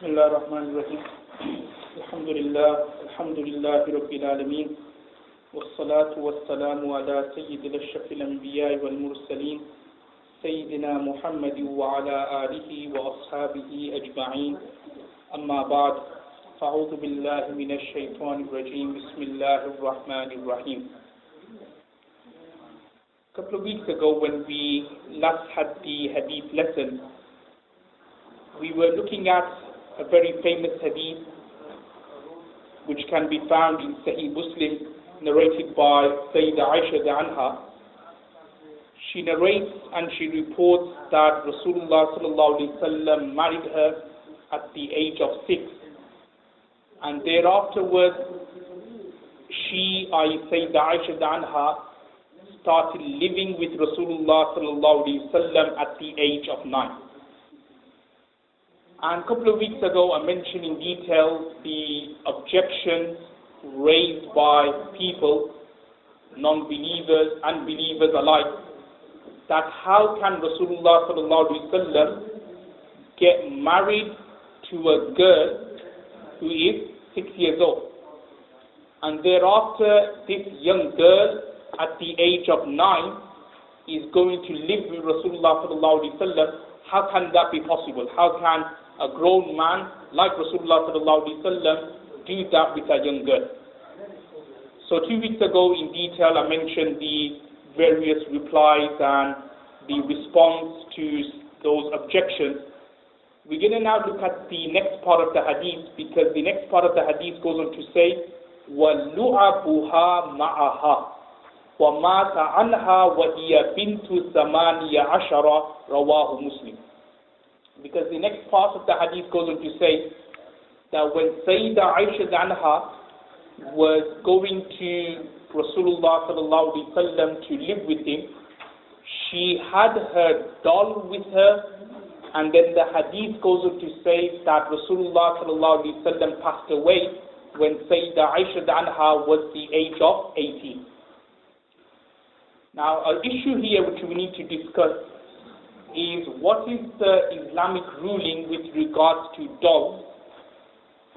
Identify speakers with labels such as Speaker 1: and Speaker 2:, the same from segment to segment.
Speaker 1: بسم الله الرحمن الرحيم الحمد لله رب العالمين والصلاة والسلام على سيد الأشرف الأنبياء والمرسلين سيدنا محمد وعلى آله وأصحابه أجمعين أما بعد فأعوذ بالله من الشيطان الرجيم بسم الله الرحمن الرحيم. A couple of weeks ago when we last had the hadith lesson, we were looking at a very famous hadith which can be found in Sahih Muslim, narrated by Sayyidah Aisha anha. She narrates and she reports that Rasulullah sallallahu alaihi wasallam married her at the age of 6, and thereafterwards she, Sayyidah Aisha anha, started living with Rasulullah sallallahu alaihi wasallam at the age of 9. And a couple of weeks ago, I mentioned in detail the objections raised by people, non-believers and believers alike, that how can Rasulullah sallallahu alaihi wasallam get married to a girl who is 6 years old, and thereafter this young girl at the age of 9 is going to live with Rasulullah sallallahu alaihi wasallam. How can that be possible? How can a grown man like Rasulullah sallallahu alaihi wasallam do that with a young girl? So 2 weeks ago in detail I mentioned the various replies and the response to those objections. We're going to now look at the next part of the hadith, because the next part of the hadith goes on to say وَلُعَبُهَا مَعَهَا وَمَاتَ عَنْهَا وَهِيَ بِنْتُ ثَمَانِيَ عَشَرَ رواه Muslim. Because the next part of the hadith goes on to say that when Sayyidah Aisha anha was going to Rasulullah sallallahu alaihi wasallam to live with him, she had her doll with her, and then the hadith goes on to say that Rasulullah sallallahu alaihi wasallam passed away when Sayyidah Aisha anha was the age of 18. Now, an issue here which we need to discuss is what is the Islamic ruling with regards to dolls,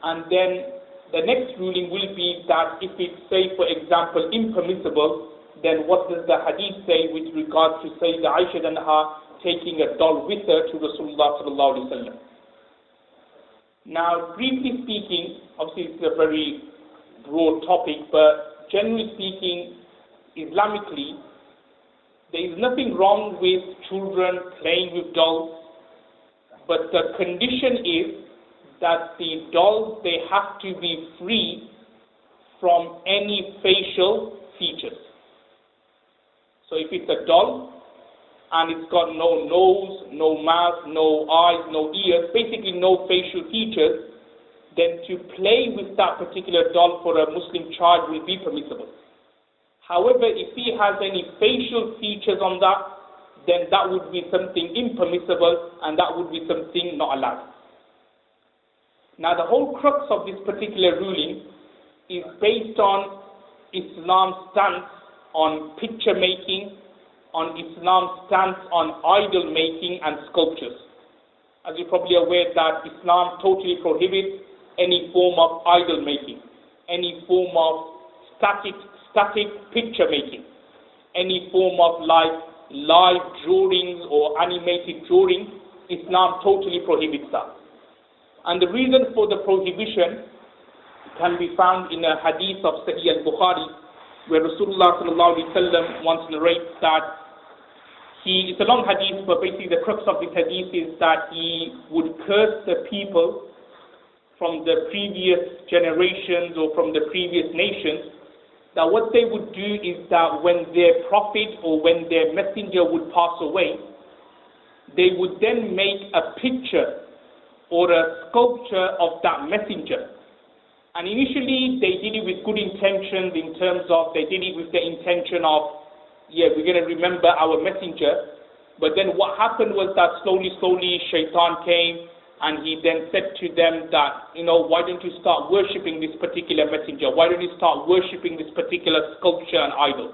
Speaker 1: and then the next ruling will be that if it's, say for example, impermissible, then what does the hadith say with regards to Sayyidah Aisha anha taking a doll with her to Rasulullah sallallahu alaihi wasallam. Now, briefly speaking, obviously it's a very broad topic, but generally speaking, Islamically, there is nothing wrong with children playing with dolls, but the condition is that the dolls, they have to be free from any facial features. So if it's a doll and it's got no nose, no mouth, no eyes, no ears, basically no facial features, then to play with that particular doll for a Muslim child will be permissible. However, if he has any facial features on that, then that would be something impermissible and that would be something not allowed. Now, the whole crux of this particular ruling is based on Islam's stance on picture making, on Islam's stance on idol making and sculptures. As you're probably aware that Islam totally prohibits any form of idol making, any form of static picture making, any form of like live drawings or animated drawings. Islam totally prohibits that. And the reason for the prohibition can be found in a hadith of Sahih al-Bukhari, where Rasulullah sallallahu alaihi wasallam once narrates that it's a long hadith, but basically the crux of this hadith is that he would curse the people from the previous generations or from the previous nations, that what they would do is that when their prophet or when their messenger would pass away, they would then make a picture or a sculpture of that messenger. And initially they did it with good intentions, in terms of they did it with the intention of, we're going to remember our messenger. But then what happened was that slowly Shaitan came, and he then said to them that, why don't you start worshipping this particular messenger? Why don't you start worshipping this particular sculpture and idol?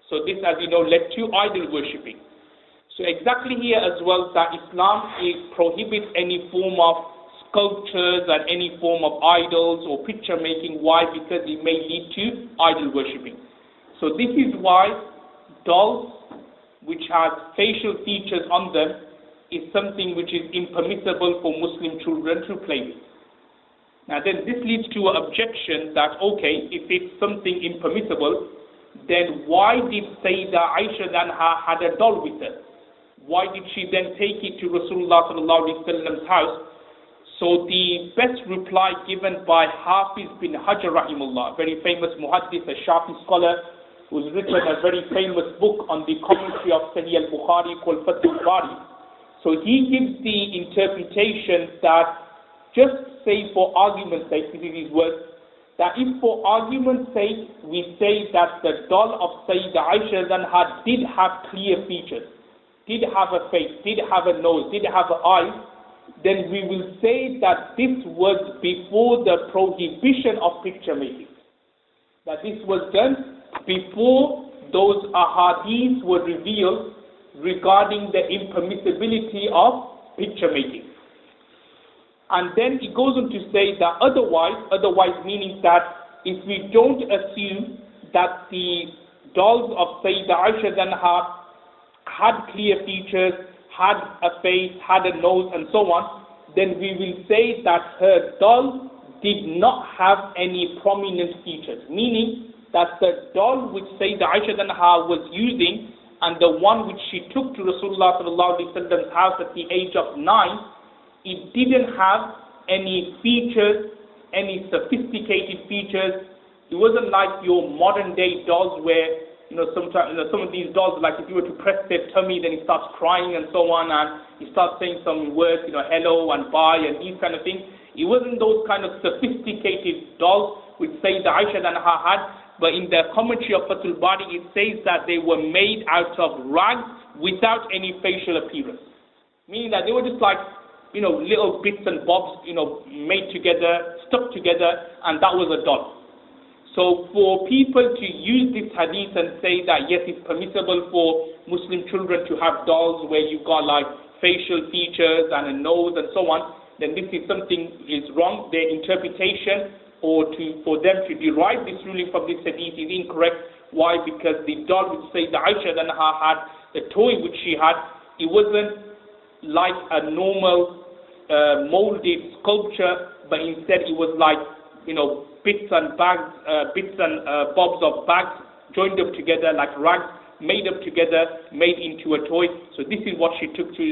Speaker 1: So this, as you know, led to idol worshipping. So exactly here as well, that Islam prohibits any form of sculptures and any form of idols or picture making. Why? Because it may lead to idol worshipping. So this is why dolls which have facial features on them is something which is impermissible for Muslim children to play with. Now then this leads to an objection that, okay, if it's something impermissible, then why did Sayyidah Aisha Anha had a doll with her? Why did she then take it to Rasulullah sallallahu alaihi wasallam's house? So the best reply given by Hafiz bin Hajar rahimullah, a very famous muhaddith, a Shafi scholar, who's written a very famous book on the commentary of Sahih al-Bukhari called Fathul Bari. So he gives the interpretation that, just say for argument's sake, this is his words, that if for argument's sake we say that the doll of Sayyidah Aisha Anha did have clear features, did have a face, did have a nose, did have an eye, then we will say that this was before the prohibition of picture making. That this was done before those ahadith were revealed regarding the impermissibility of picture making. And then it goes on to say that otherwise meaning that if we don't assume that the dolls of Sayyidah Aisha Anha had clear features, had a face, had a nose, and so on, then we will say that her doll did not have any prominent features. Meaning that the doll which Sayyidah Aisha Anha was using and the one which she took to Rasulullah sallallahu alaihi wasallam's house at the age of 9, it didn't have any features, any sophisticated features. It wasn't like your modern day dolls where, sometimes, some of these dolls, like if you were to press their tummy, then it starts crying and so on, and it starts saying some words, hello and bye and these kind of things. It wasn't those kind of sophisticated dolls which Sayyidah Aisha Anha had, but in the commentary of Fathul Bari, it says that they were made out of rags without any facial appearance. Meaning that they were just like, little bits and bobs, made together, stuck together, and that was a doll. So for people to use this hadith and say that yes, it's permissible for Muslim children to have dolls where you've got like facial features and a nose and so on, then this is something is wrong. Their interpretation for them to derive this ruling from this hadith is incorrect. Why? Because the doll which Sayyidah Aisha Anha had, the toy which she had, it wasn't like a normal molded sculpture, but instead it was like, bits and bobs of bags joined up together like rags, made up together, made into a toy. So this is what she took to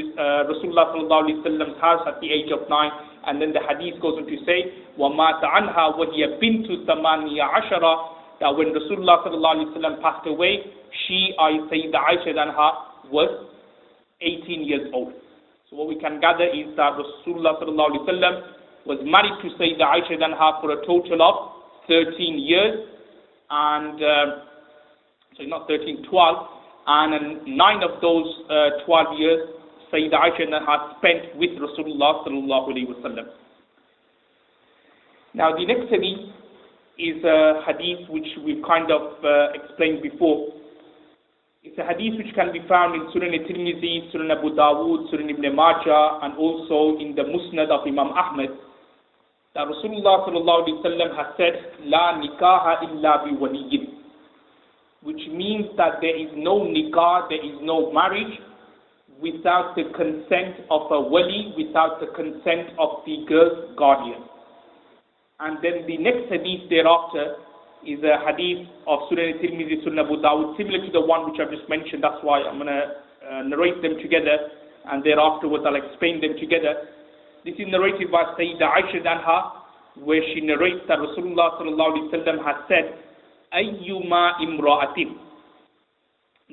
Speaker 1: Rasulullah sallallahu alaihi wasallam's house at the age of 9. And then the hadith goes on to say, وَمَاتَ عَنْهَا وَهِيَ بِنْتُ ثَمَانِيَ عَشَرَ, that when Rasulullah sallallahu alaihi wasallam passed away, she, Sayyidah Aisha Anha, was 18 years old. So what we can gather is that Rasulullah sallallahu alaihi wasallam was married to Sayyidah Aisha Anha for a total of 13 years, and not 13, 12, and 9 of those 12 years Sayyidah Aisha Anha spent with Rasulullah sallallahu alaihi wasallam. Now the next hadith is a hadith which we've kind of explained before. It's a hadith which can be found in Sunan al-Tirmidhi, Sunan Abu Dawood, Sunan Ibn Majah, and also in the Musnad of Imam Ahmad, that Rasulullah sallallahu alaihi wasallam has said, "La nikaha illa bi waliyyin," which means that there is no nikah, there is no marriage without the consent of a wali, without the consent of the girl's guardian. And then the next hadith thereafter is a hadith of Sunan al-Tirmidhi, Sunan Abu Dawud, similar to the one which I've just mentioned. That's why I'm going to narrate them together, and thereafterwards I'll explain them together. This is narrated by Sayyidah Aisha Anha, where she narrates that Rasulullah sallallahu alaihi wasallam has said, "Ayyuma imra'atin,"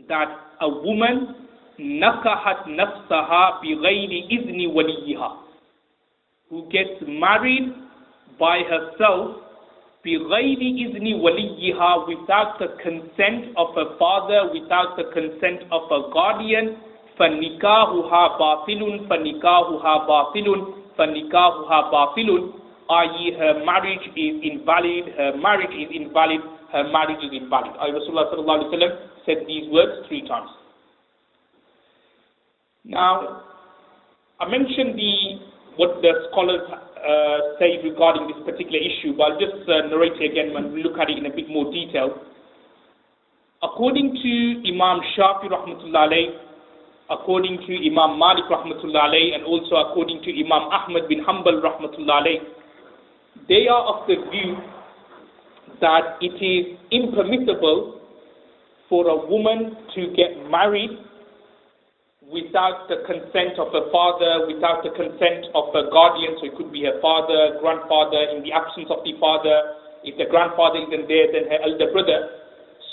Speaker 1: that a woman nakahat nafsaha bighayri izni waliyiha, who gets married by herself bighayri izni waliyiha, without the consent of her father, without the consent of her guardian, فَنِكَاهُهَا بَاطِلٌ فَنِكَاهُهَا بَاطِلٌ فَنِكَاهُهَا بَاطِلٌ, i.e. her marriage is invalid, her marriage is invalid, her marriage is invalid. Rasulullah sallallahu alaihi wasallam said these words 3 times. Now, I mentioned what the scholars say regarding this particular issue, but I'll just narrate it again when we look at it in a bit more detail. According to Imam Shafi rahmatullah alayh, according to Imam Malik rahmatullah alayh, and also according to Imam Ahmad bin Hanbal rahmatullah alayh, they are of the view that it is impermissible for a woman to get married without the consent of her father, without the consent of her guardian, so it could be her father, grandfather, in the absence of the father. If the grandfather isn't there, then her elder brother.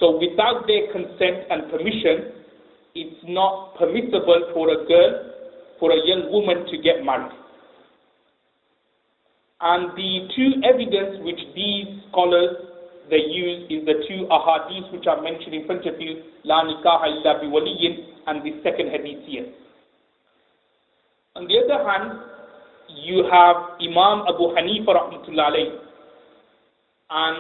Speaker 1: So without their consent and permission, it's not permissible for a girl, for a young woman to get married. And the two evidence which these scholars they use is the two ahadith which are mentioned in front of you, La nikaha illa bi waliyin, and the second hadith here. On the other hand, you have Imam Abu Hanifa rahmatullah alayh, and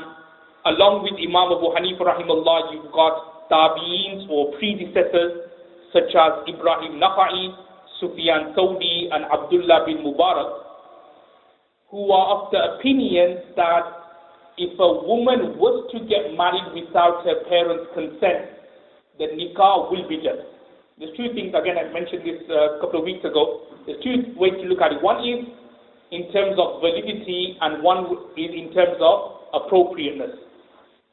Speaker 1: along with Imam Abu Hanifa rahimahullah, you've got tabi'ins or predecessors such as Ibrahim Nakha'i, Sufyan Thawri, and Abdullah bin Mubarak, who are of the opinion that if a woman was to get married without her parents' consent, the nikah will be done. There's two things, again, I mentioned this a couple of weeks ago. There's two ways to look at it. One is in terms of validity, and one is in terms of appropriateness.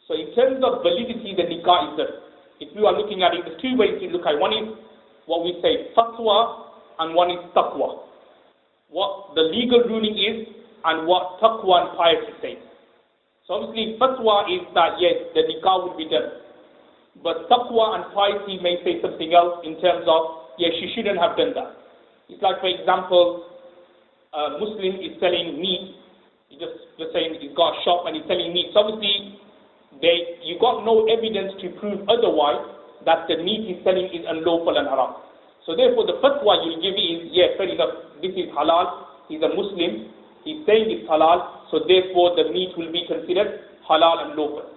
Speaker 1: So in terms of validity, the nikah is done. If you are looking at it, there's two ways to look at it. One is what we say fatwa, and one is taqwa. What the legal ruling is, and what taqwa and piety say. So obviously fatwa is that yes, the nikah will be done. But taqwa and piety may say something else in terms of, yes, she shouldn't have done that. It's like, for example, a Muslim is selling meat. He just saying he's got a shop and he's selling meat. So obviously you got no evidence to prove otherwise that the meat he's selling is unlawful and haram. So therefore the fatwa you'll give is, yes, fair enough, this is halal, he's a Muslim, he's saying it's halal, so therefore the meat will be considered halal and lawful.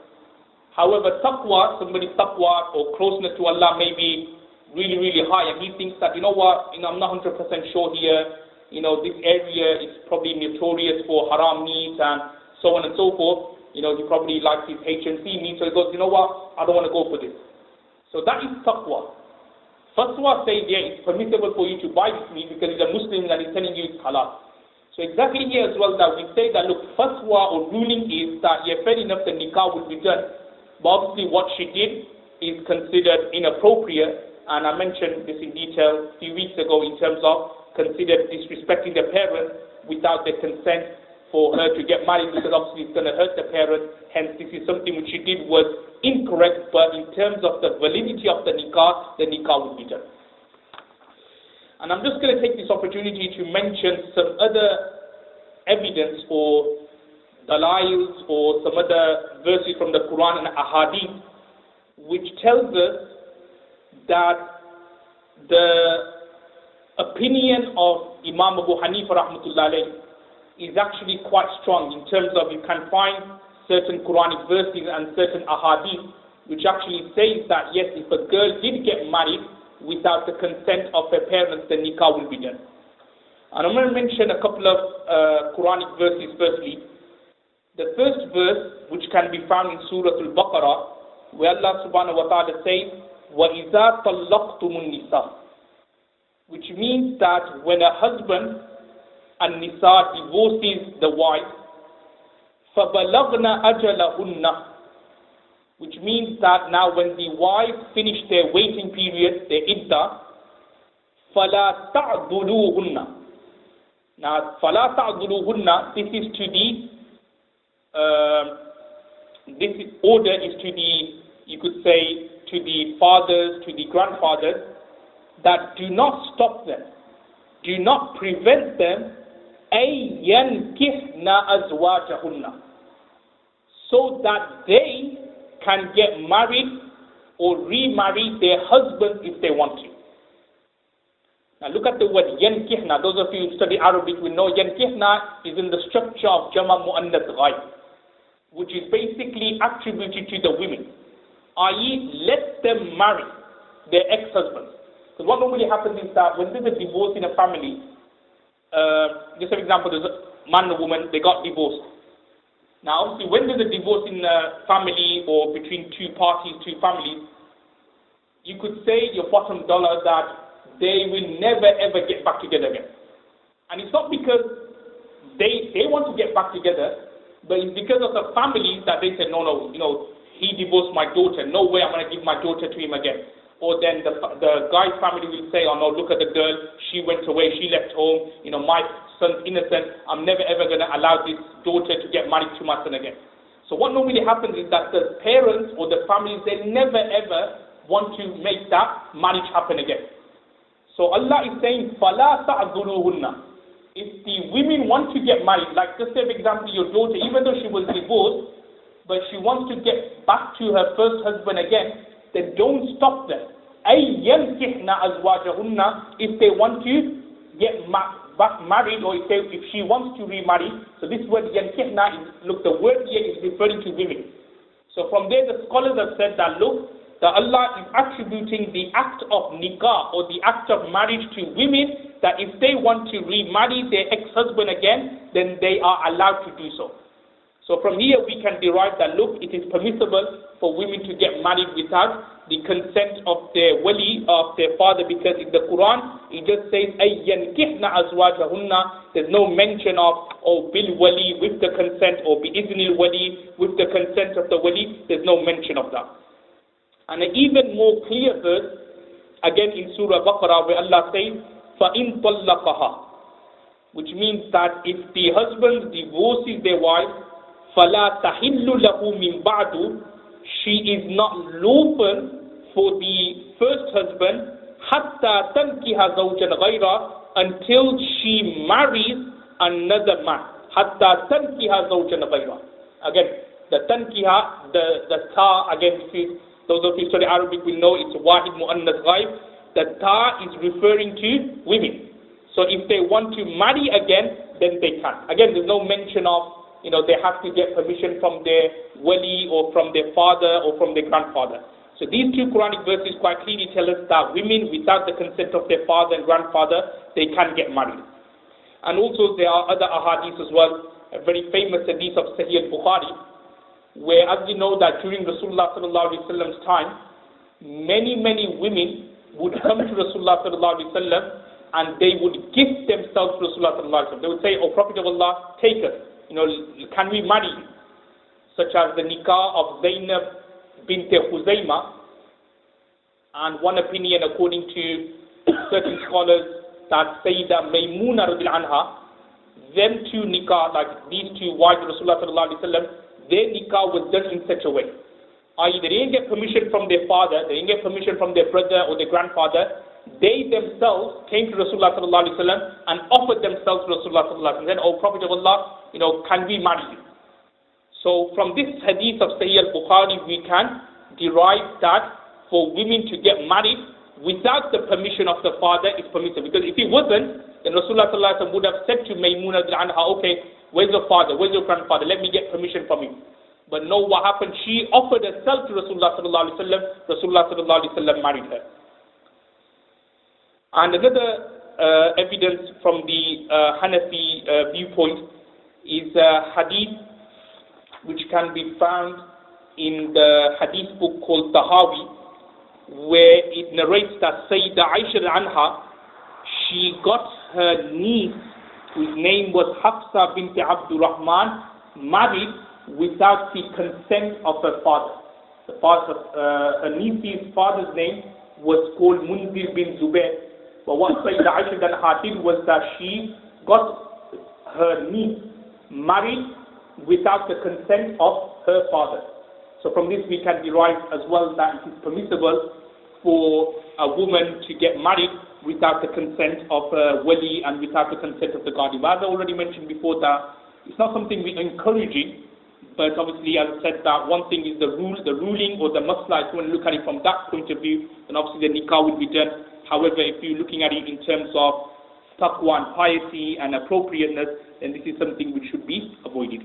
Speaker 1: However, taqwa, somebody's taqwa or closeness to Allah may be really, really high, and he thinks that, you know what, I'm not 100% sure here, this area is probably notorious for haram meat and so on and so forth. He probably likes his H&C meat, so he goes, you know what, I don't want to go for this. So that is taqwa. Fatwa says, yeah, it's permissible for you to buy this meat because he's a Muslim and he's telling you it's halal. So exactly here as well that we say that, look, fatwa or ruling is that, yeah, fair enough, the nikah will be done. But obviously what she did is considered inappropriate, and I mentioned this in detail a few weeks ago in terms of considered disrespecting the parents without their consent for her to get married, because obviously it's going to hurt the parents. Hence this is something which she did was incorrect, but in terms of the validity of the nikah will be done. And I'm just going to take this opportunity to mention some other evidence or dalails or some other verses from the Quran and Ahadith which tells us that the opinion of Imam Abu Hanifa rahmatullah alayh is actually quite strong in terms of you can find certain Quranic verses and certain Ahadith which actually says that yes, if a girl did get married without the consent of her parents, the nikah will be done. And I'm going to mention a couple of Quranic verses firstly. The first verse, which can be found in Surah Al-Baqarah, where Allah subhanahu wa ta'ala says, وَإِذَا طَلَّقْتُمُ النِّسَاءَ, which means that when a husband and nisa divorces the wife, فَبَلَغْنَ أَجَلَهُنَّ, which means that now when the wife finish their waiting period, their iddah, فَلَا تَعْضُلُوهُنَّ. Now, فَلَا تَعْضُلُوهُنَّ, this is to this order is to the, you could say, to the fathers, to the grandfathers, that do not stop them, do not prevent them, أَيْ يَنْكِحْنَ أَزْوَاجَهُنَّ, so that they can get married or remarry their husbands if they want to. Now look at the word yankihna. Those of you who study Arabic will know yankihna is in the structure of Jama Mu'annath Ghaib, which is basically attributed to the women, i.e. let them marry their ex-husbands. Because what normally happens is that when there's a divorce in a family, just for example, there's man and woman, they got divorced. Now, obviously, when there's a divorce in a family or between two parties, two families, you could say your bottom dollar that they will never ever get back together again. And it's not because they want to get back together, but it's because of the families that they said, no, he divorced my daughter. No way I'm going to give my daughter to him again. Or then the guy's family will say, oh no, look at the girl, she went away, she left home, my son's innocent, I'm never ever going to allow this daughter to get married to my son again. So what normally happens is that the parents or the families, they never ever want to make that marriage happen again. So Allah is saying, فَلَا تَعْذُلُوهُنَّ. If the women want to get married, like just say for example your daughter, even though she was divorced, but she wants to get back to her first husband again, then don't stop them. أَيْ يَنْكِحْنَ أَزْوَاجَهُنَّ. If they want to get back married, or if she wants to remarry, so this word يَنْكِحْنَ is, look, the word here is referring to women. So from there the scholars have said that, look, that Allah is attributing the act of nikah or the act of marriage to women, that if they want to remarry their ex-husband again, then they are allowed to do so. So from here we can derive that, look, it is permissible for women to get married without the consent of their wali, of their father, because in the Quran it just says أَيَّنْكِحْنَ أَزْوَاجَهُنَّ. There's no mention of bil wali, with the consent, or bi-iznil wali, with the consent of the wali. There's no mention of that. And an even more clear verse, again in Surah Baqarah, where Allah says فَإِن طَلَّقَهَا, which means that if the husband divorces their wife, فَلَا تَحِلُّ لَهُ مِنْ بَعْدُ, she is not lawful for the first husband حَتَّى تَنْكِهَ زَوْجًا غَيْرًا, until she marries another man. حَتَّى تَنْكِهَ زَوْجًا غَيْرًا. Again, the tankiha, the ta, again, those of you who study Arabic will know it's wahid mu'annas ghaib. The ta is referring to women. So if they want to marry again, then they can. Again, there's no mention of they have to get permission from their wali or from their father or from their grandfather. So these two Quranic verses quite clearly tell us that women, without the consent of their father and grandfather, they can get married. And also there are other ahadith as well, a very famous hadith of Sahih al-Bukhari, where, as you know, that during Rasulullah sallallahu alaihi wasallam's time, many women would come to Rasulullah sallallahu alaihi wasallam and they would gift themselves to Rasulullah sallallahu alaihi wasallam. They would say, "O Prophet of Allah, take us. Can we marry you?" Such as the nikah of Zainab bint Khuzaymah, and one opinion according to certain scholars that Sayyidah Maymuna radhiyallahu anha, them two nikah, like these two wives of Rasulullah sallallahu alaihi wasallam, their nikah was done in such a way. I.e., they didn't get permission from their father, they didn't get permission from their brother or their grandfather. They themselves came to Rasulullah sallallahu alaihi wasallam and offered themselves to Rasulullah sallallahu alaihi wasallam and said, "O Prophet of Allah, can we marry you?" So from this hadith of Sahih al-Bukhari, we can derive that for women to get married without the permission of the father is permissible. Because if it wasn't, then Rasulullah sallallahu alaihi wasallam would have said to Maymuna anha, "Okay, where's your father? Where's your grandfather? Let me get permission from him." But no, what happened? She offered herself to Rasulullah sallallahu alaihi wasallam. Rasulullah sallallahu alaihi wasallam married her. And another evidence from the Hanafi viewpoint is a hadith which can be found in the hadith book called Tahawi, where it narrates that Sayyidah Aisha anha, she got her niece, whose name was Hafsa bint Abdul Rahman, married without the consent of her father. Her niece's father's name was called Munzir bin Zubair. But what Sayyidah Aisha anha did was that she got her niece married without the consent of her father. So from this we can derive as well that it is permissible for a woman to get married without the consent of a wali and without the consent of the guardian. But as I already mentioned before, that it's not something we're encouraging, but obviously, as I said, that one thing is the ruling or the masla. If you want to look at it from that point of view, then obviously the nikah will be done. However, if you're looking at it in terms of taqwa and piety and appropriateness, then this is something which should be avoided.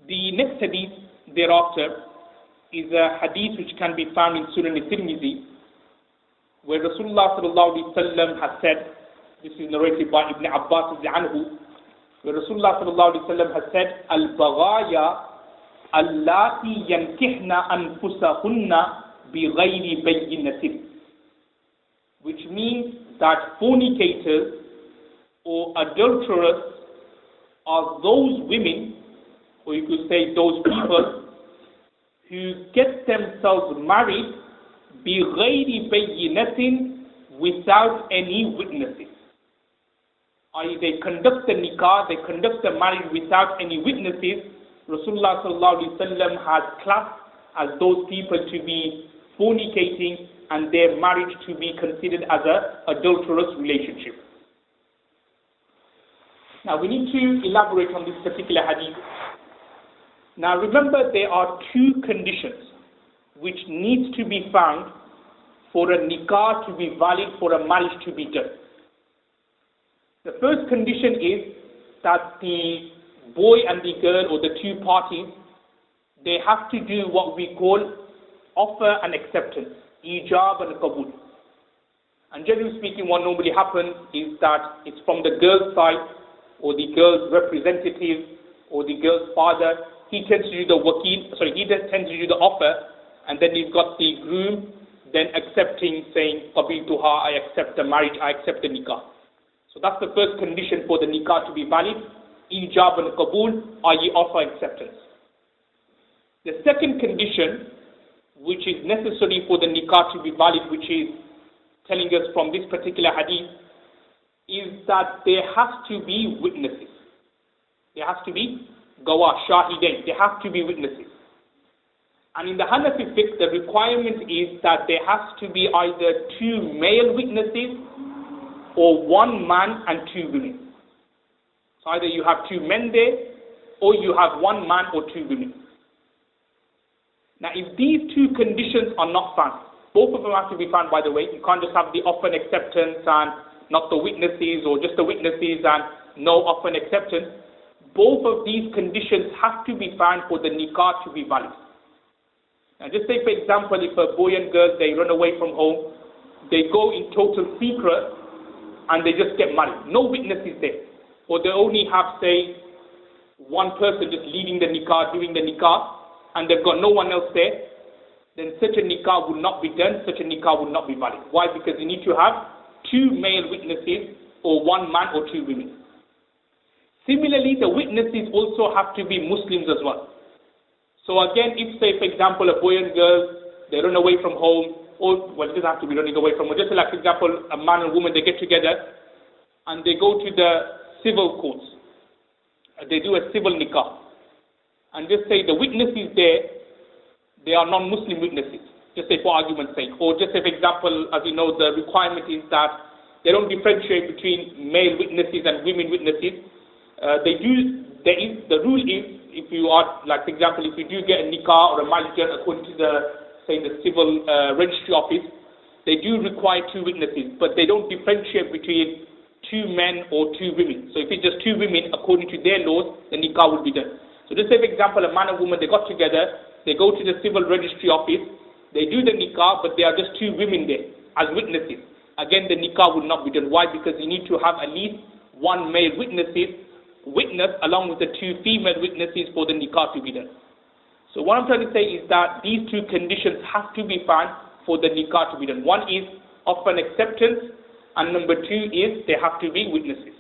Speaker 1: The next hadith thereafter is a hadith which can be found in Sunan al-Tirmidhi, where Rasulullah sallallahu alaihi wasallam has said This is narrated by Ibn Abbas anhu, where Rasulullah sallallahu alaihi wasallam has said, "Al-baghaya allati yankihna anfusahunna bighayri bayyinatin," which means that fornicators or adulterers are those women, or you could say those people, who get themselves married bighayri bayyinatin, without any witnesses. I.e., they conduct the nikah, they conduct the marriage without any witnesses. Rasulullah sallallahu alaihi wasallam has classed as those people to be fornicating and their marriage to be considered as an adulterous relationship. Now we need to elaborate on this particular hadith. Now remember, there are two conditions which needs to be found for a nikah to be valid, for a marriage to be done. The first condition is that the boy and the girl, or the two parties, they have to do what we call offer and acceptance, ijab and qabul. And generally speaking, what normally happens is that it's from the girl's side, or the girl's representative, or the girl's father. He tends to do the tends to do the offer, and then you've got the groom then accepting, saying, qabiltuha, I accept the marriage, I accept the nikah. So that's the first condition for the nikah to be valid, ijab and qabul, i.e. offer acceptance. The second condition, which is necessary for the nikah to be valid, which is telling us from this particular hadith, is that there has to be witnesses. There has to be gawah, shahidain, there have to be witnesses. And in the Hanafi fiqh, the requirement is that there has to be either two male witnesses or one man and two women. So either you have two men there, or you have one man or two women. Now if these two conditions are not found, both of them have to be found, by the way. You can't just have the offer and acceptance and not the witnesses, or just the witnesses and no offer and acceptance. Both of these conditions have to be found for the nikah to be valid. Now just say, for example, if a boy and girl, they run away from home, they go in total secret and they just get married. No witnesses there. Or they only have, say, one person just leading the nikah, doing the nikah, and they've got no one else there, then such a nikah would not be done, such a nikah would not be valid. Why? Because you need to have two male witnesses, or one man or two women. Similarly, the witnesses also have to be Muslims as well. So again, if, say, for example, a boy and girl, they run away from home, or, well, it doesn't have to be running away from home, just like, for example, a man and woman, they get together, and they go to the civil courts. They do a civil nikah. And just say the witnesses there, they are non-Muslim witnesses, just say for argument's sake. Or just say, for example, as you know, the requirement is that they don't differentiate between male witnesses and women witnesses. The rule is, if you are, like, for example, if you do get a nikah or a marriage done according to the, say, the civil registry office, they do require two witnesses, but they don't differentiate between two men or two women. So if it's just two women, according to their laws, the nikah will be done. So just say, for example, a man and woman, they got together, they go to the civil registry office, they do the nikah, but there are just two women there as witnesses. Again, the nikah will not be done. Why? Because you need to have at least one male witness along with the two female witnesses for the nikah to be done. So what I'm trying to say is that these two conditions have to be found for the nikah to be done. One is offer and acceptance, and number two is there have to be witnesses.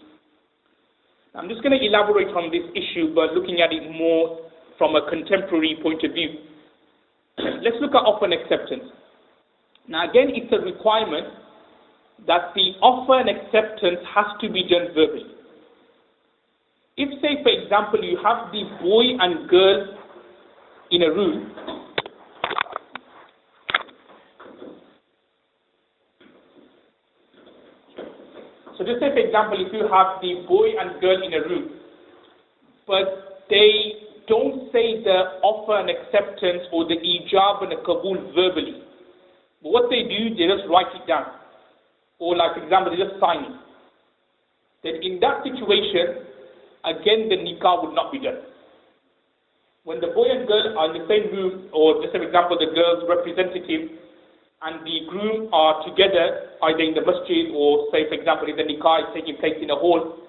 Speaker 1: I'm just going to elaborate on this issue, but looking at it more from a contemporary point of view. Let's look at offer and acceptance. Now again, it's a requirement that the offer and acceptance has to be done verbally. If, say, for example, you have the boy and girl in a room, so just say, for example, if you have the boy and girl in a room, but they don't say the offer and acceptance or the ijab and the qabul verbally, but what they do, they just write it down, or, like, for example, they just sign it. Then in that situation, again, the nikah would not be done. When the boy and girl are in the same room, or just for example, the girl's representative, and the groom are together, either in the masjid or, say, for example, if the nikah is taking place in a hall,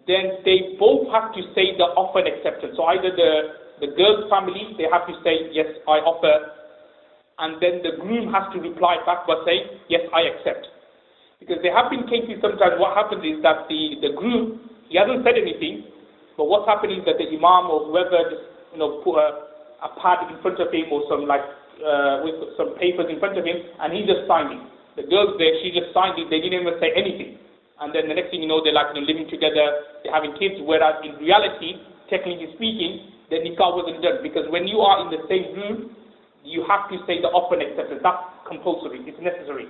Speaker 1: then they both have to say the offer and acceptance. So either the girl's family, they have to say, yes, I offer, and then the groom has to reply back by saying, yes, I accept. Because there have been cases sometimes what happens is that the groom, he hasn't said anything, but what's happening is that the imam or whoever just, put a pad in front of him or some with some papers in front of him, and he just signed it. The girl's there, she just signed it, they didn't even say anything. And then the next thing you know, they're living together, they're having kids, whereas in reality, technically speaking, the nikah wasn't done. Because when you are in the same room, you have to say the offer and acceptance. That's compulsory, it's necessary.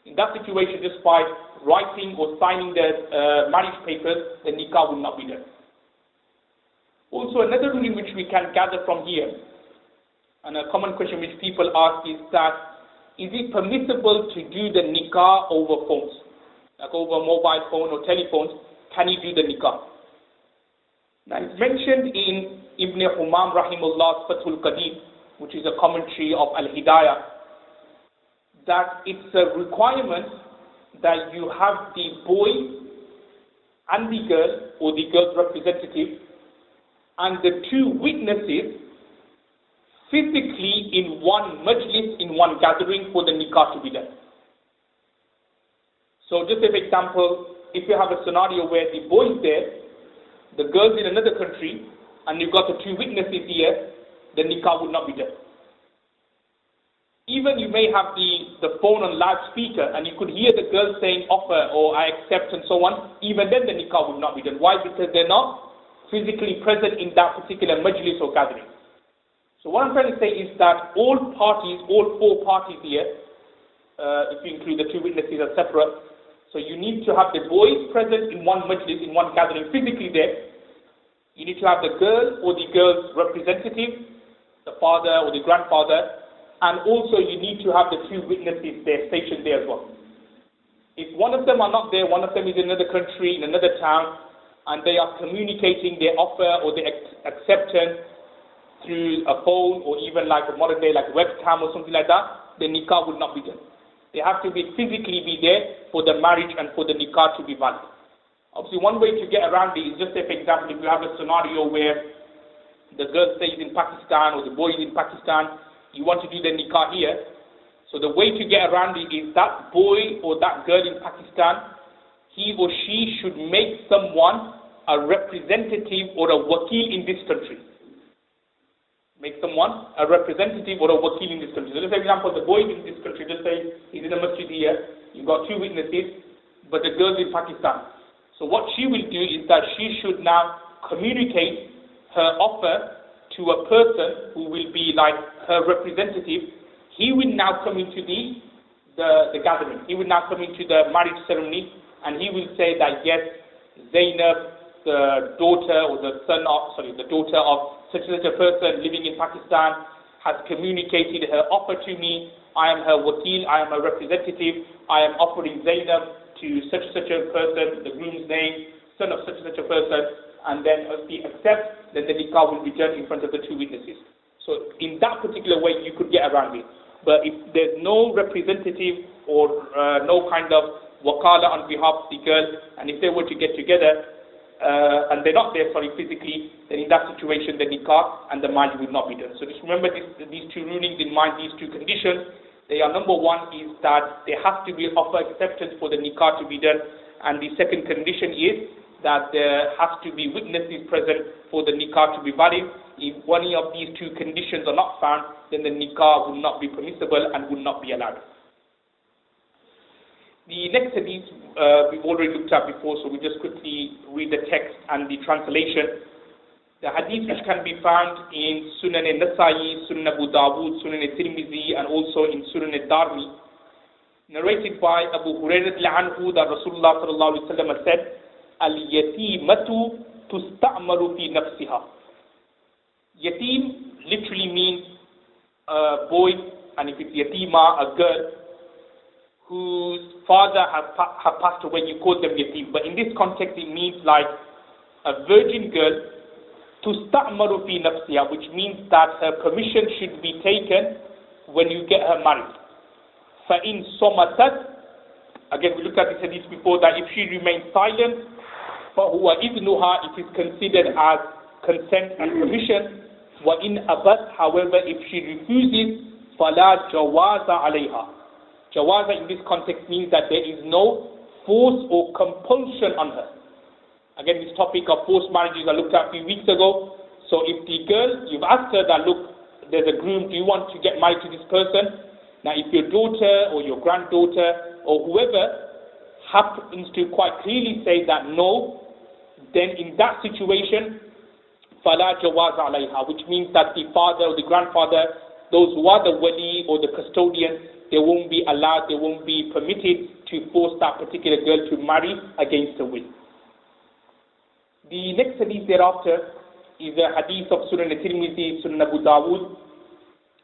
Speaker 1: In that situation, just by writing or signing the marriage papers, the nikah will not be done. Also, another ruling which we can gather from here, and a common question which people ask is that, is it permissible to do the nikah over phones? Like over mobile phone or telephones, can you do the nikah? Now it's mentioned in Ibn Humam Rahimullah's Fathul Qadir, which is a commentary of Al-Hidayah, that it's a requirement that you have the boy and the girl, or the girl's representative, and the two witnesses physically in one majlis, in one gathering for the nikah to be done. So just as an example, if you have a scenario where the boy is there, the girl's in another country, and you've got the two witnesses here, the nikah would not be done. Even you may have the phone on loudspeaker, and you could hear the girl saying offer or I accept and so on, even then the nikah would not be done. Why? Because they're not physically present in that particular majlis or gathering. So what I'm trying to say is that all parties, all four parties here, if you include the two witnesses are separate, so you need to have the boys present in one majlis, in one gathering, physically there. You need to have the girl or the girl's representative, the father or the grandfather, and also you need to have the two witnesses there, stationed there as well. If one of them are not there, one of them is in another country, in another town, and they are communicating their offer or their acceptance through a phone or even like a modern day like a webcam or something like that, the nikah would not be done. They have to physically be there for the marriage and for the nikah to be valid. Obviously, one way to get around it is just say, for example, if you have a scenario where the girl stays in Pakistan or the boy is in Pakistan, you want to do the nikah here. So the way to get around it is that boy or that girl in Pakistan, he or she should make someone a representative or a wakil in this country. Make someone a representative or a wakil in this country. So just for example, the boy in this country, just say he's in a masjid here, you've got two witnesses, but the girl's in Pakistan. So what she will do is that she should now communicate her offer to a person who will be like her representative. He will now come into the gathering. He will now come into the marriage ceremony, and he will say that yes, Zainab, the daughter or the daughter of such and such a person living in Pakistan has communicated her offer to me. I am her wakil, I am her representative. I am offering Zainab to such and such a person, the groom's name, son of such and such a person, and then if he accepts, then the nikah will be done in front of the two witnesses. So in that particular way, you could get around it. But if there's no representative or no kind of wakala on behalf of the girl, and if they were to get together, and they're not there, physically, then in that situation, the nikah and the marriage will not be done. So just remember these two rulings in mind, these two conditions. They are, number one is that there has to be offer acceptance for the nikah to be done, and the second condition is that there has to be witnesses present for the nikah to be valid. If one of these two conditions are not found, then the nikah will not be permissible and will not be allowed. The next hadith we've already looked at before, so we just quickly read the text and the translation. The hadith which can be found in Sunan al-Nasai, Sunan Abu Dawud, Sunan al-Tirmidhi, and also in Sunan al-Darmi, narrated by Abu Hurairah anhu that Rasulullah sallallahu alaihi wasallam said, "Al-yatimatu tusta'maru fi nafsiha." Yatim literally means a boy, and if it's yatima, a girl whose father have passed away, you call them yatim. But in this context, it means like a virgin girl, tusta'maru fi nafsiha, which means that her permission should be taken when you get her married. فَإِن صَمَتَتْ. Again, we looked at this hadith before, that if she remains silent, فَهُوَ إِذْنُهَا, it is considered as consent and permission. وَإِنْ أَبَتْ, however, if she refuses, فَلَا جَوَازَ عَلَيْهَا. Jawaza in this context means that there is no force or compulsion on her. Again, this topic of forced marriages I looked at a few weeks ago. So if the girl, you've asked her that, look, there's a groom, do you want to get married to this person? Now, if your daughter or your granddaughter or whoever happens to quite clearly say that no, then in that situation, فَلَا جَوَازَ عَلَيْهَا, which means that the father or the grandfather, those who are the wali or the custodian, they won't be allowed, they won't be permitted to force that particular girl to marry against her will. The next hadith thereafter is a hadith of Sunan al-Tirmidhi, Sunan Abu Dawud,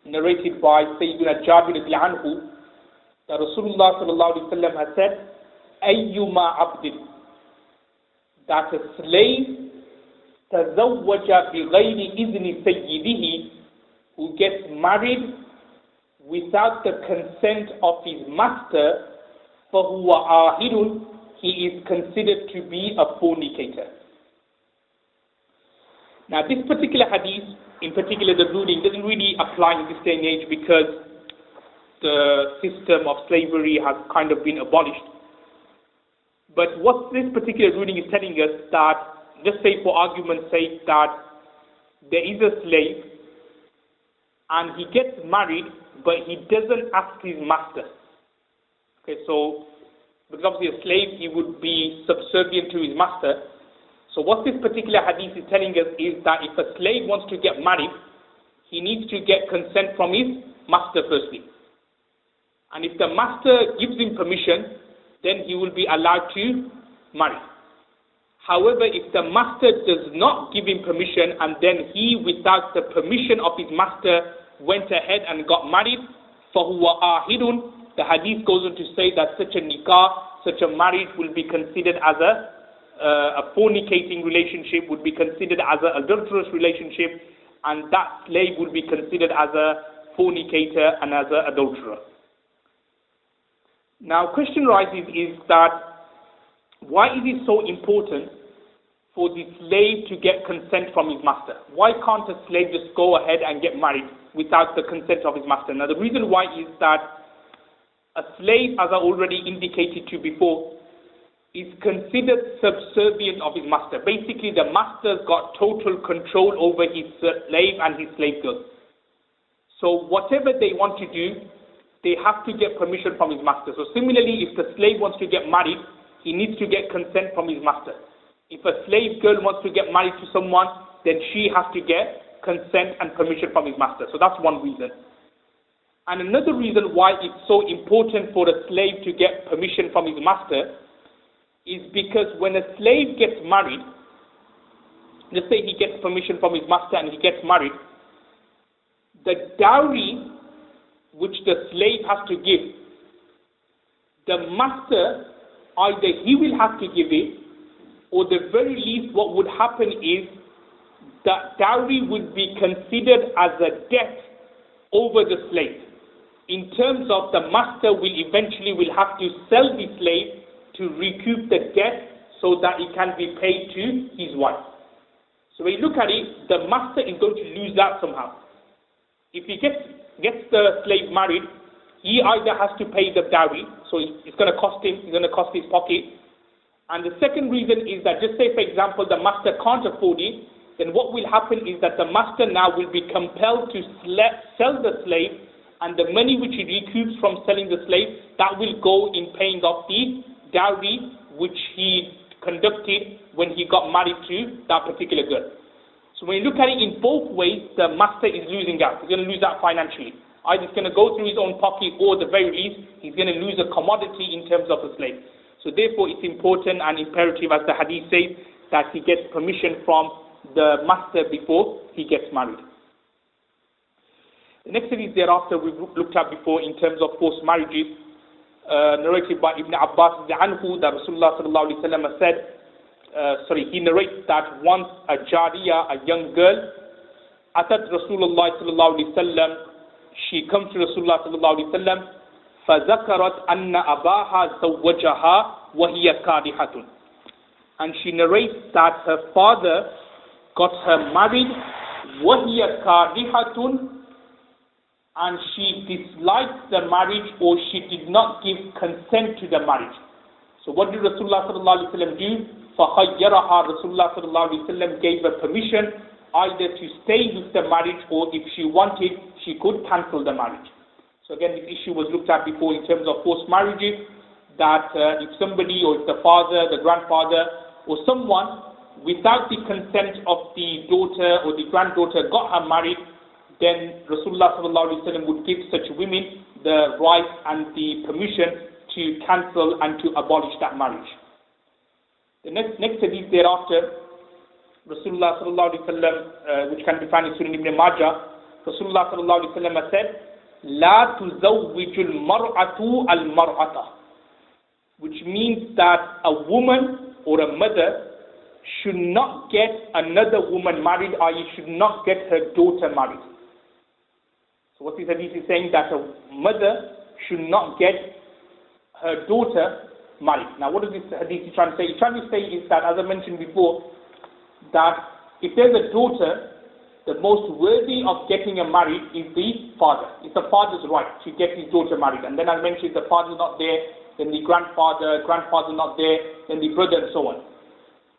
Speaker 1: narrated by Sayyidina Jabir radhiyallahu anhu, that Rasulullah sallallahu alaihi wasallam has said, أَيُّمَا عَبْدٍ, that a slave تَزَوَّجَ بِغَيْرِ إِذْنِ سَيِّدِهِ, who gets married without the consent of his master, فَهُوَ عَاهِرٌ, he is considered to be a fornicator. Now this particular hadith, in particular the ruling, doesn't really apply in this day and age because the system of slavery has kind of been abolished. But what this particular ruling is telling us, that, just say for argument's sake, that there is a slave and he gets married but he doesn't ask his master. Okay, so because obviously a slave, he would be subservient to his master. So what this particular hadith is telling us is that if a slave wants to get married, he needs to get consent from his master firstly. And if the master gives him permission, then he will be allowed to marry. However, if the master does not give him permission and then he, without the permission of his master, went ahead and got married, فَهُوَ آهِرٌ, the hadith goes on to say that such a nikah, such a marriage will be considered as a fornicating relationship, would be considered as an adulterous relationship, and that slave would be considered as a fornicator and as an adulterer. Now, question rises is that why is it so important for the slave to get consent from his master? Why can't a slave just go ahead and get married without the consent of his master? Now, the reason why is that a slave, as I already indicated to you before, is considered subservient of his master. Basically, the master's got total control over his slave and his slave girl. So whatever they want to do, they have to get permission from his master. So similarly, if the slave wants to get married, he needs to get consent from his master. If a slave girl wants to get married to someone, then she has to get consent and permission from his master. So that's one reason. And another reason why it's so important for a slave to get permission from his master is because when a slave gets married, let's say he gets permission from his master and he gets married, the dowry which the slave has to give, the master, either he will have to give it, or the very least what would happen is that dowry would be considered as a debt over the slave. In terms of the master will eventually have to sell the slave to recoup the debt so that it can be paid to his wife. So when you look at it, the master is going to lose that somehow. If he gets the slave married, he either has to pay the dowry, so it's going to cost him, it's going to cost his pocket. And the second reason is that, just say for example, the master can't afford it, then what will happen is that the master now will be compelled to sell the slave, and the money which he recoups from selling the slave, that will go in paying off the dowry which he conducted when he got married to that particular girl. So when you look at it in both ways, the master is losing out. He's going to lose out financially. Either it's going to go through his own pocket, or at the very least, he's going to lose a commodity in terms of a slave. So therefore, it's important and imperative, as the hadith says, that he gets permission from the master before he gets married. The next hadith thereafter we've looked at before in terms of forced marriages, narrated by Ibn Abbas anhu, that Rasulullah sallallahu alaihi wasallam said, he narrates that once a jariya, a young girl, atat Rasulullah sallallahu alaihi wasallam, she comes to Rasulullah sallallahu alaihi wasallam, فذكرت أن أباها زوجها وهي كارهة. And she narrates that her father got her married وهي كارهة, and she disliked the marriage, or she did not give consent to the marriage. So what did Rasulullah sallallahu alaihi wasallam do? فَخَيَّرَهَا, Rasulullah sallallahu alaihi wasallam gave her permission either to stay with the marriage, or if she wanted, she could cancel the marriage. So again, this issue was looked at before in terms of forced marriages, that if somebody, or if the father, the grandfather, or someone, without the consent of the daughter or the granddaughter got her married, then Rasulullah sallallahu alaihi wasallam would give such women the right and the permission to cancel and to abolish that marriage. The next hadith thereafter, Rasulullah sallallahu alaihi wasallam, which can be found in Sunan Ibn Majah, Rasulullah sallallahu alaihi wasallam said, "La tuzawwijul mar'atu al-mar'ata," which means that a woman or a mother should not get another woman married, i.e. should not get her daughter married. So what this hadith is saying, that a mother should not get her daughter married. Now what is this hadith trying to say? It's trying to say is that, as I mentioned before, that if there's a daughter, the most worthy of getting her married is the father. It's the father's right to get his daughter married. And then I mentioned if the father's not there, then the grandfather's not there, then the brother, and so on.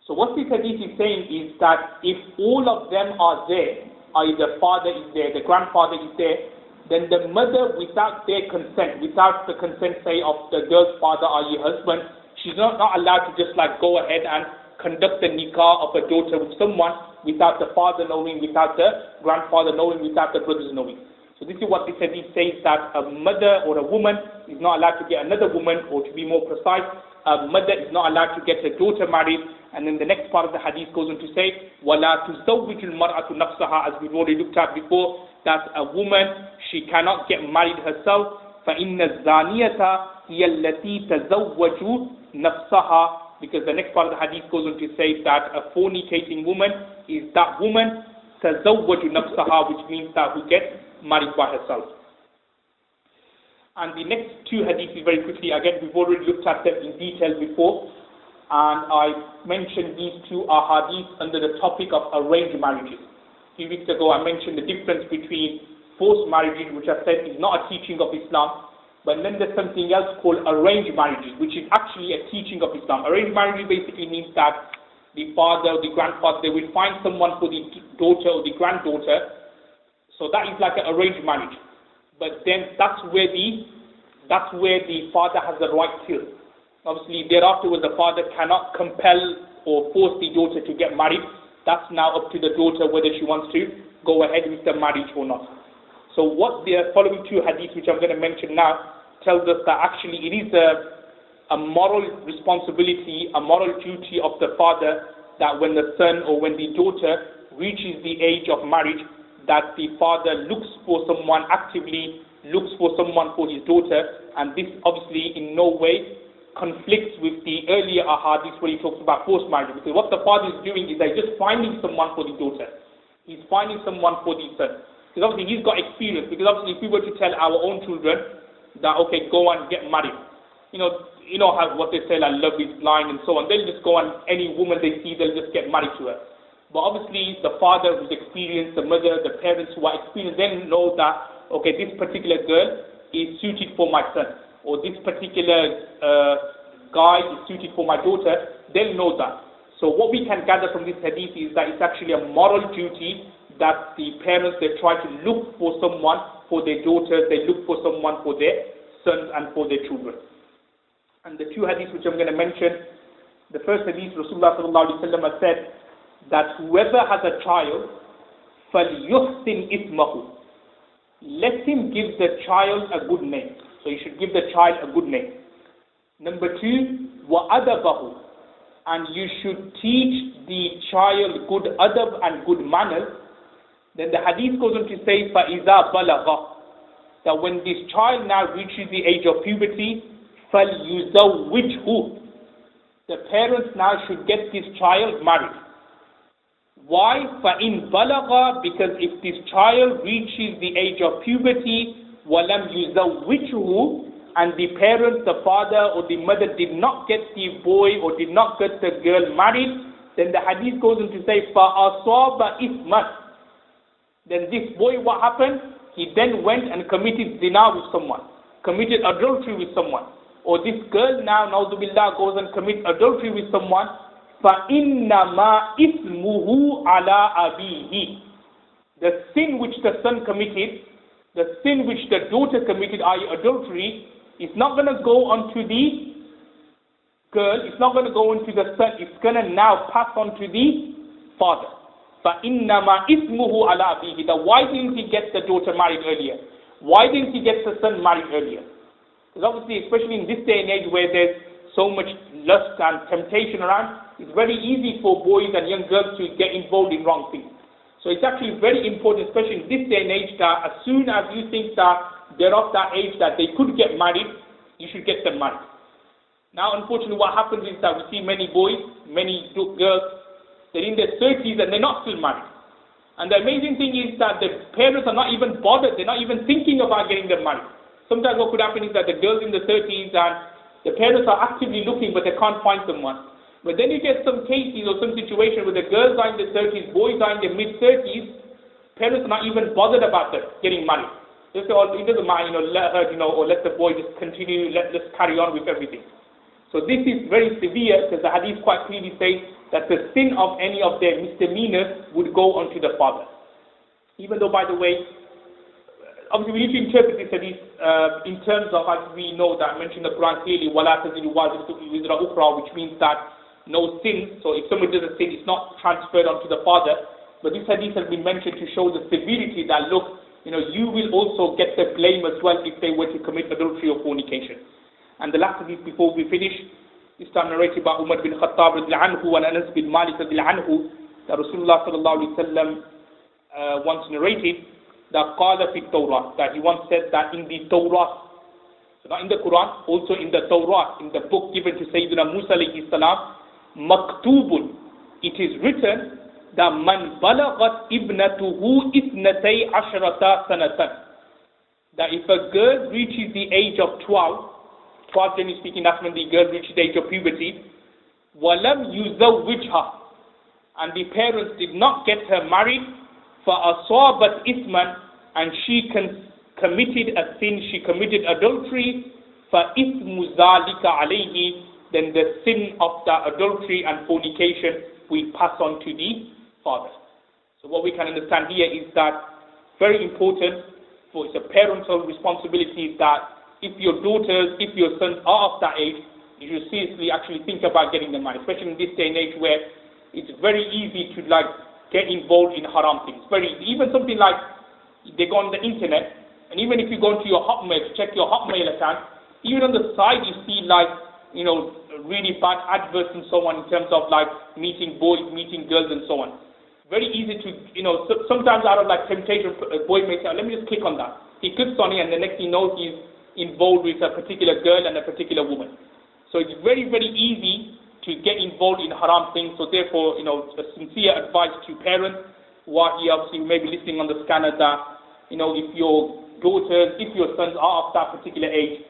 Speaker 1: So what this hadith is saying is that if all of them are there, i.e. the father is there, the grandfather is there, then the mother, without their consent, without the consent, say, of the girl's father, i.e. husband, she's not allowed to just like go ahead and conduct the nikah of a daughter with someone without the father knowing, without the grandfather knowing, without the brothers knowing. So this is what this hadith says, that a mother or a woman is not allowed to get another woman, or to be more precise, a mother is not allowed to get her daughter married. And then the next part of the hadith goes on to say, وَلَا تُزَوِّجُ الْمَرْأَةُ نَفْسَهَا, as we've already looked at before, that a woman, she cannot get married herself. فَإِنَّ الزَّانِيَةَ هِيَ الَّتِي تَزَوَّجُ نَفْسَهَا, because the next part of the hadith goes on to say that a fornicating woman is that woman, تَزَوَّجُ نَفْسَهَا, which means that who gets married by herself. And the next two hadiths, very quickly, again, we've already looked at them in detail before, and I mentioned these two ahadith under the topic of arranged marriages. A few weeks ago, I mentioned the difference between forced marriages, which I said is not a teaching of Islam, but then there's something else called arranged marriages, which is actually a teaching of Islam. Arranged marriage basically means that the father or the grandfather, they will find someone for the daughter or the granddaughter, so that is like an arranged marriage. But then that's where the father has the right to. Obviously, thereafter, the father cannot compel or force the daughter to get married. That's now up to the daughter whether she wants to go ahead with the marriage or not. So what the following two hadiths, which I'm going to mention now, tells us that actually it is a moral responsibility, a moral duty of the father, that when the son or when the daughter reaches the age of marriage, that the father looks for someone, actively looks for someone for his daughter, and this obviously in no way conflicts with the earlier ahadith where he talks about forced marriage, because what the father is doing is that he's just finding someone for the daughter. He's finding someone for the son. Because obviously he's got experience, because obviously if we were to tell our own children that, okay, go and get married, you know how what they say, like love is blind and so on, they'll just go and any woman they see, they'll just get married to her. But obviously the father who's experienced, the mother, the parents who are experienced, then know that, okay, this particular girl is suited for my son, or this particular guy is suited for my daughter. They'll know that. So what we can gather from this hadith is that it's actually a moral duty that the parents, they try to look for someone for their daughters, they look for someone for their sons and for their children. And the two hadiths which I'm going to mention, the first hadith, Rasulullah sallallahu alaihi wasallam has said that whoever has a child, فَلْيُحْسِنْ إِثْمَهُ, let him give the child a good name. So you should give the child a good name. Number two, وَأَدَبَهُ, and you should teach the child good adab and good manners. Then the hadith goes on to say, فَإِذَا بَلَغَ, that when this child now reaches the age of puberty, فَلْيُزَوِّجْهُ, the parents now should get this child married. Why? فَإِنْ بَلَغَ, because if this child reaches the age of puberty, وَلَمْ يُزَوِّجْهُ, and the parents, the father or the mother did not get the boy or did not get the girl married, then the hadith goes on to say, فَأَصَابَ إِثْمًا. Then this boy, what happened? He then went and committed zina with someone, committed adultery with someone. Or this girl now, na'udhu goes and commits adultery with someone, فَإِنَّمَا إِثْمُهُ عَلَىٰ أَبِيهِ. The sin which the son committed, the sin which the daughter committed, i.e. adultery, is not going to go on to the girl, it's not going to go on to the son, it's going to now pass on to the father. فَإِنَّمَا إِثْمُهُ عَلَىٰ أَبِيهِ. Why didn't he get the daughter married earlier? Why didn't he get the son married earlier? Because obviously, especially in this day and age where there's so much lust and temptation around, it's very easy for boys and young girls to get involved in wrong things. So it's actually very important, especially in this day and age, that as soon as you think that they're of that age that they could get married, you should get them married. Now, unfortunately, what happens is that we see many boys, many girls, they're in their 30s and they're not still married. And the amazing thing is that the parents are not even bothered, they're not even thinking about getting them married. Sometimes what could happen is that the girls in the 30s and the parents are actively looking but they can't find someone. But then you get some cases or some situation where the girls are in their 30s, boys are in their mid-30s, parents are not even bothered about them getting married. They say, oh, it doesn't matter, let her, or let the boy just continue, let's carry on with everything. So this is very severe because the hadith quite clearly says that the sin of any of their misdemeanors would go onto the father. Even though, by the way, obviously we need to interpret this hadith in terms of, as we know that I mentioned the Quran clearly, وَلَا تَزِلُ وَازِرَةٌ وِزْرَ أُخْرَى, which means that no sin, so if somebody does a sin, it's not transferred onto the father. But this hadith has been mentioned to show the severity that, look, you will also get the blame as well if they were to commit adultery or fornication. And the last hadith before we finish, this time narrated by Umar bin Khattab radiyallahu anhu and Anas bin Malik radiyallahu anhu, that Rasulullah sallallahu alayhi wa sallam once narrated that qala fi Torah, that he once said that in the Torah, so not in the Quran, also in the Torah, in the book given to Sayyidina Musa alayhi salam, maktubun, it is written that man balagat ibnatuhu ithnatay asharata sanatan, that if a girl reaches the age of 12, generally speaking, that's when the girl reaches the age of puberty, walam yuzawwijha, and the parents did not get her married, فَأَصَابَتْ إِثْمًا, and she committed a sin, she committed adultery, فَإِثْمُ ذَلِكَ عَلَيْهِ, then the sin of that adultery and fornication will pass on to the father. So what we can understand here is that very important, for it's a parental responsibility that if your daughters, if your sons are of that age, you should seriously actually think about getting them married, especially in this day and age where it's very easy to get involved in haram things. Very easy. Even something like they go on the internet, and even if you go into your Hotmail, check your Hotmail account, even on the side you see really bad adverts and so on in terms of meeting boys, meeting girls and so on. Very easy to, sometimes out of temptation, a boy may say, let me just click on that. He clicks on it and the next thing he knows he's involved with a particular girl and a particular woman. So it's very, very easy to get involved in haram things. So therefore, a sincere advice to parents who are here, obviously may be listening on the scanner, that, if your daughters, if your sons are of that particular age,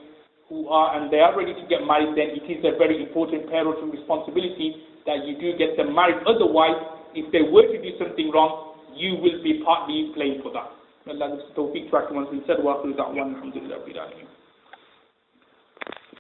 Speaker 1: and they are ready to get married, then it is a very important parental responsibility that you do get them married. Otherwise, if they were to do something wrong, you will be partly blamed for that. Allah gives tawfiq to everyone who said, wa akhiru da'wana alhamdulillahi rabbil alamin.